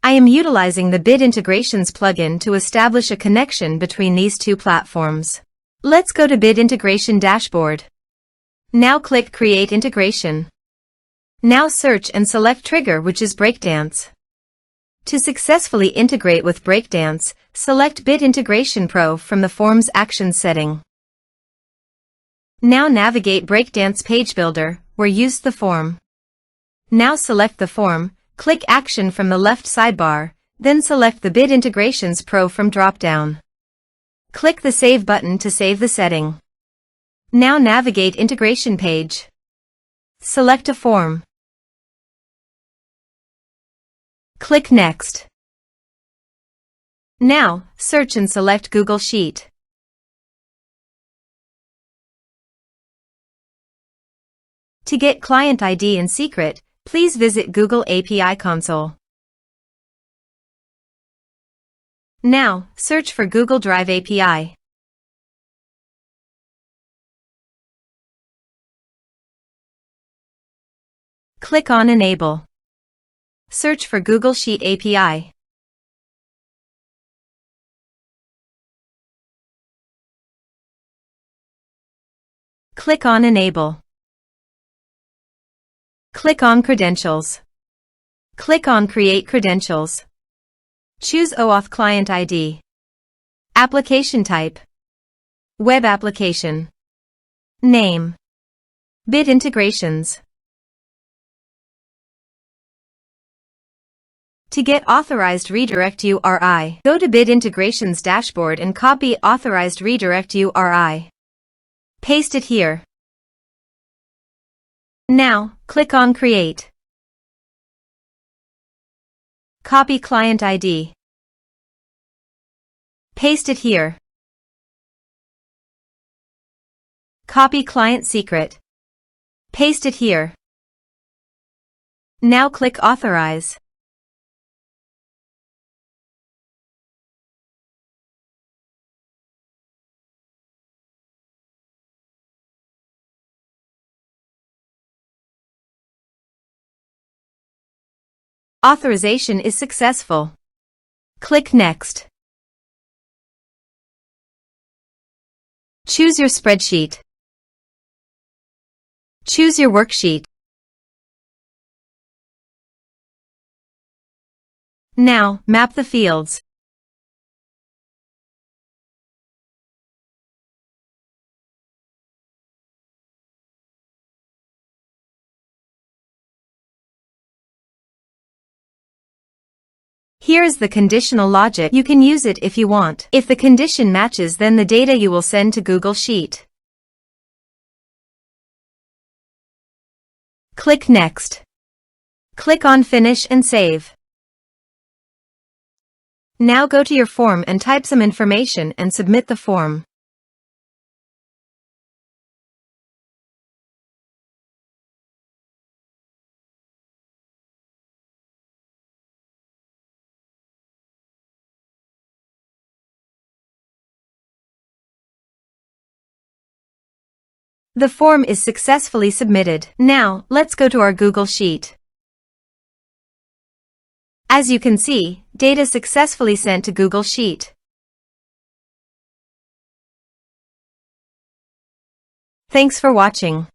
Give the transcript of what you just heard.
I am utilizing the Bit Integrations plugin to establish a connection between these two platforms. Let's go to Bit Integration Dashboard. Now click Create Integration. Now search and select Trigger, which is Breakdance. To successfully integrate with Breakdance, select Bit Integration Pro from the Forms Actions setting. Now navigate Breakdance Page Builder, where use the form. Now select the form, click Action from the left sidebar, then select the Bit Integrations Pro from drop-down. Click the Save button to save the setting. Now navigate Integration Page. Select a form. Click Next. Now, search and select Google Sheet. To get client ID and secret, please visit Google API Console. Now, search for Google Drive API. Click on Enable. Search for Google Sheet API. Click on Enable. Click on Credentials. Click on Create Credentials. Choose OAuth Client ID. Application type. Web application. Name. Bit Integrations. To get authorized redirect URI, go to Bit Integrations Dashboard and copy authorized redirect URI. Paste it here. Now, click on Create. Copy client ID. Paste it here. Copy client secret. Paste it here. Now click Authorize. Authorization is successful. Click Next. Choose your spreadsheet. Choose your worksheet. Now, map the fields. Here is the conditional logic. You can use it if you want. If the condition matches, then the data you will send to Google Sheet. Click Next. Click on Finish and Save. Now go to your form and type some information and submit the form. The form is successfully submitted. Now, let's go to our Google Sheet. As you can see, data successfully sent to Google Sheet. Thanks for watching.